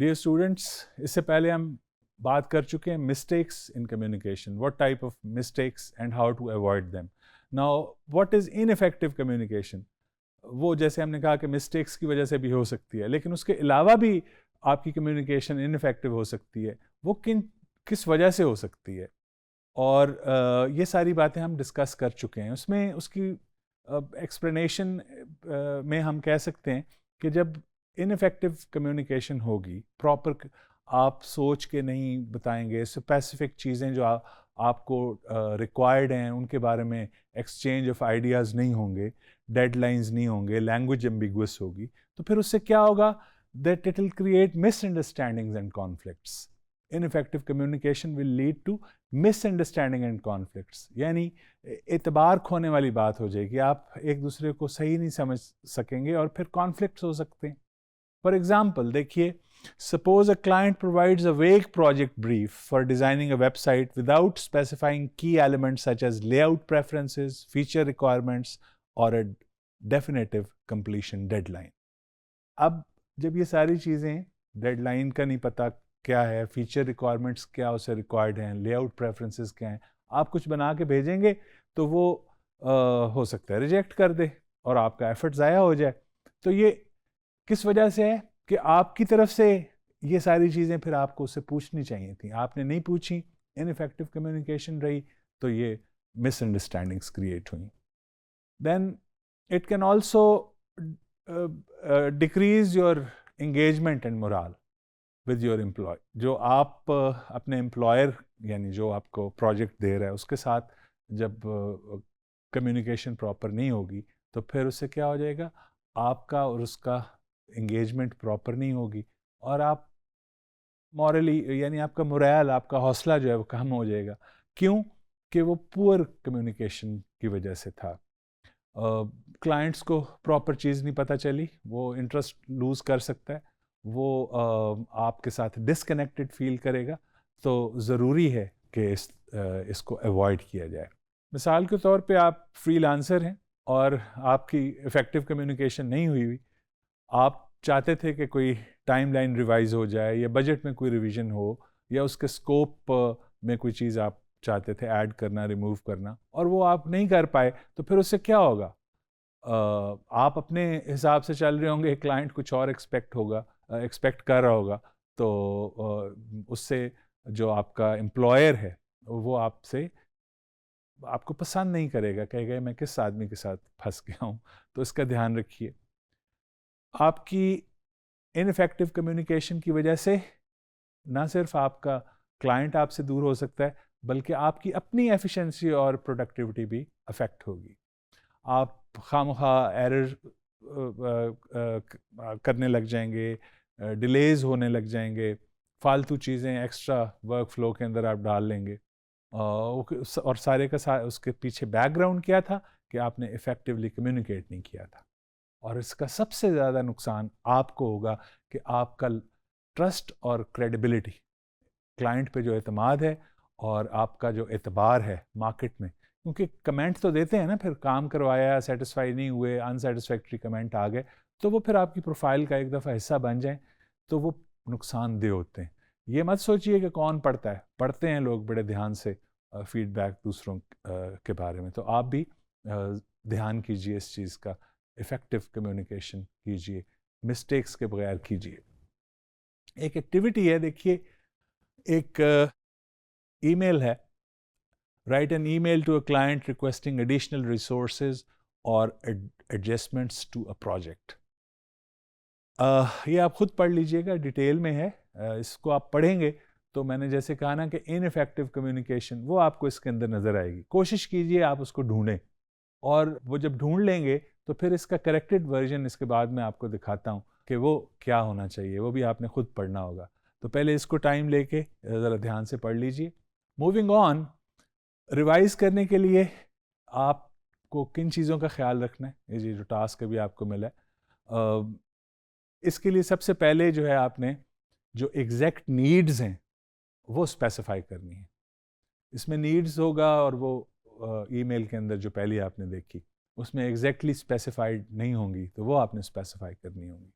Dear students, इससे पहले हम बात कर चुके हैं mistakes in communication, what type of mistakes and how to avoid them. Now what is ineffective communication? वो जैसे हमने कहा कि मिस्टेक्स की वजह से भी हो सकती है, लेकिन उसके अलावा भी आपकी कम्युनिकेशन इनइफेक्टिव हो सकती है. वो किस वजह से हो सकती है, और ये सारी बातें हम डिस्कस कर चुके हैं. उसमें उसकी एक्सप्लेनेशन में हम कह सकते हैं कि जब इनफेक्टिव कम्युनिकेशन होगी, प्रॉपर आप सोच के नहीं बताएंगे, स्पेसिफिक चीज़ें जो आपको रिक्वायर्ड हैं उनके बारे में एक्सचेंज ऑफ आइडियाज़ नहीं होंगे, डेडलाइंस नहीं होंगे, लैंग्वेज एम्बिगुअस होगी, तो फिर उससे क्या होगा? That it will create misunderstandings and conflicts. Ineffective communication will lead to misunderstanding and conflicts, यानी एतबार खोने वाली बात हो जाएगी, आप एक दूसरे को सही नहीं समझ सकेंगे और फिर कॉन्फ्लिक्ट्स हो सकते हैं. फॉर एग्जाम्पल देखिए, suppose a client provides a vague project brief for designing a website without specifying key elements such as layout preferences, feature requirements, or a definitive completion deadline. अब जब ये सारी चीज़ें, डेडलाइन का नहीं पता क्या है, फीचर रिक्वायरमेंट्स क्या उसे रिक्वायर्ड हैं, लेआउट प्रेफरेंसेस क्या हैं, आप कुछ बना के भेजेंगे तो वो हो सकता है रिजेक्ट कर दे और आपका एफर्ट ज़ाया हो जाए. तो ये किस वजह से है कि आपकी तरफ से ये सारी चीज़ें फिर आपको उससे पूछनी चाहिए थी, आपने नहीं पूछी, इनइफेक्टिव कम्युनिकेशन रही, तो ये मिसअंडरस्टैंडिंग्स क्रिएट हुई. Then it can also decrease your engagement and morale with your employ. जो आप अपने एम्प्लॉयर यानी जो आपको प्रोजेक्ट दे रहा है उसके साथ जब कम्युनिकेशन प्रॉपर नहीं होगी, तो फिर उससे क्या हो जाएगा? आपका और उसका एंगेजमेंट प्रॉपर नहीं होगी और आप मॉरली यानी आपका मोरल, आपका हौसला जो है वो कम हो जाएगा. क्यों? कि वो पुअर कम्युनिकेशन की वजह से था. क्लाइंट्स को प्रॉपर चीज़ नहीं पता चली, वो इंटरेस्ट लूज़ कर सकता है, वो आपके साथ डिसकनेक्टेड फील करेगा. तो ज़रूरी है कि इसको अवॉइड किया जाए. मिसाल के तौर पे आप फ्रीलांसर हैं और आपकी इफ़ेक्टिव कम्युनिकेशन नहीं हुई, आप चाहते थे कि कोई टाइमलाइन रिवाइज हो जाए या बजट में कोई रिवीजन हो या उसके स्कोप में कोई चीज़ आप चाहते थे ऐड करना, रिमूव करना, और वो आप नहीं कर पाए, तो फिर उससे क्या होगा? आप अपने हिसाब से चल रहे होंगे, क्लाइंट कुछ और एक्सपेक्ट कर रहा होगा, तो उससे जो आपका एम्प्लॉयर है वो आपको पसंद नहीं करेगा, कहेगा मैं किस आदमी के साथ फंस गया हूँ. तो इसका ध्यान रखिए. आपकी इनफेक्टिव कम्युनिकेशन की वजह से ना सिर्फ आपका क्लाइंट आपसे दूर हो सकता है, बल्कि आपकी अपनी एफिशिएंसी और प्रोडक्टिविटी भी अफेक्ट होगी. आप खामखा एरर करने लग जाएंगे, डिलेज होने लग जाएंगे, फालतू चीज़ें एक्स्ट्रा वर्क फ्लो के अंदर आप डाल लेंगे, और सारे का उसके पीछे बैकग्राउंड क्या था कि आपने इफ़ेक्टिवली कम्युनिकेट नहीं किया था. और इसका सबसे ज़्यादा नुकसान आपको होगा कि आपका ट्रस्ट और क्रेडिबिलिटी, क्लाइंट पे जो एतमाद है और आपका जो एतबार है मार्केट में, क्योंकि कमेंट तो देते हैं ना, फिर काम करवाया, सेटिस्फाई नहीं हुए, अनसेटिस्फैक्ट्री कमेंट आ गए, तो वो फिर आपकी प्रोफाइल का एक दफ़ा हिस्सा बन जाए, तो वो नुकसानदेह होते हैं. ये मत सोचिए कि कौन पढ़ता है, पढ़ते हैं लोग बड़े ध्यान से फीडबैक दूसरों के बारे में. तो आप भी ध्यान कीजिए इस चीज़ का, इफ़ेक्टिव कम्युनिकेशन कीजिए, मिस्टेक्स के बगैर कीजिए. एक एक्टिविटी है, देखिए, एक ईमेल है. Write an email to a client requesting additional resources और एडजस्टमेंट्स टू अ प्रोजेक्ट. ये आप खुद पढ़ लीजिएगा, डिटेल में है. इसको आप पढ़ेंगे तो मैंने जैसे कहा ना कि इनइफेक्टिव कम्युनिकेशन, वो आपको इसके अंदर नज़र आएगी. कोशिश कीजिए आप उसको ढूंढें, और वो जब ढूंढ लेंगे तो फिर इसका करेक्टेड वर्जन इसके बाद में आपको दिखाता हूँ कि वो क्या होना चाहिए, वो भी आपने खुद पढ़ना होगा. तो पहले इसको टाइम लेके ज़रा ध्यान से पढ़ लीजिए. मूविंग ऑन, रिवाइज करने के लिए आपको किन चीज़ों का ख्याल रखना है, ये जो टास्क अभी आपको मिला है, इसके लिए सबसे पहले जो है आपने जो एग्जैक्ट नीड्स हैं वो स्पेसिफाई करनी है. इसमें नीड्स होगा, और वो ईमेल के अंदर जो पहले आपने देखी उसमें एग्जैक्टली स्पेसिफाइड नहीं होंगी, तो वो आपने स्पेसिफाई करनी होंगी.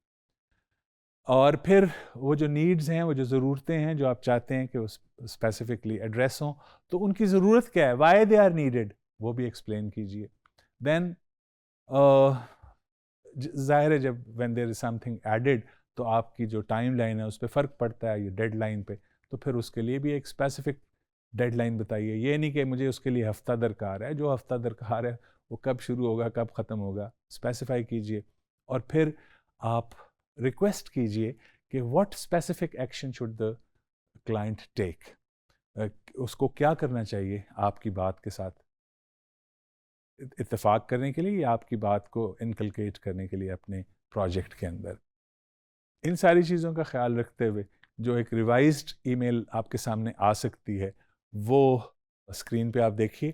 और फिर वो जो नीड्स हैं, वो जो ज़रूरतें हैं जो आप चाहते हैं कि वो स्पेसिफिकली एड्रेस हों, तो उनकी ज़रूरत क्या है, वाई दे आर नीडेड, वो भी एक्सप्लेन कीजिए। देन ज़ाहिर है जब when there is something added तो आपकी जो टाइम लाइन है उस पर फ़र्क पड़ता है, ये डेडलाइन पे, तो फिर उसके लिए भी एक स्पेसिफिक डेडलाइन बताइए। ये नहीं कि मुझे उसके लिए हफ्ता दरकार है, जो हफ्ता दरकार है वो कब शुरू होगा कब ख़त्म होगा, स्पेसिफाई कीजिए। और फिर आप रिक्वेस्ट कीजिए कि what specific action should the client take, उसको क्या करना चाहिए आपकी बात के साथ इत्तेफाक करने के लिए या आपकी बात को इनकलकेट करने के लिए अपने प्रोजेक्ट के अंदर। इन सारी चीज़ों का ख्याल रखते हुए जो एक रिवाइज्ड ईमेल आपके सामने आ सकती है वो स्क्रीन पे आप देखिए।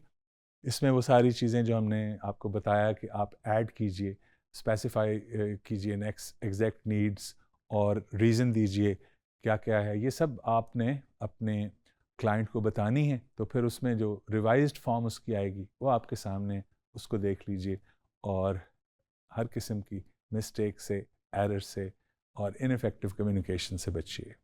इसमें वो सारी चीज़ें जो हमने आपको बताया कि आप ऐड कीजिए, स्पेसिफाई कीजिए नेक्स्ट एग्जैक्ट नीड्स और रीज़न दीजिए क्या क्या है, ये सब आपने अपने क्लाइंट को बतानी है। तो फिर उसमें जो रिवाइज्ड फॉर्म उसकी आएगी वो आपके सामने, उसको देख लीजिए और हर किस्म की मिस्टेक से, एरर से और इनफेक्टिव कम्युनिकेशन से बचिए।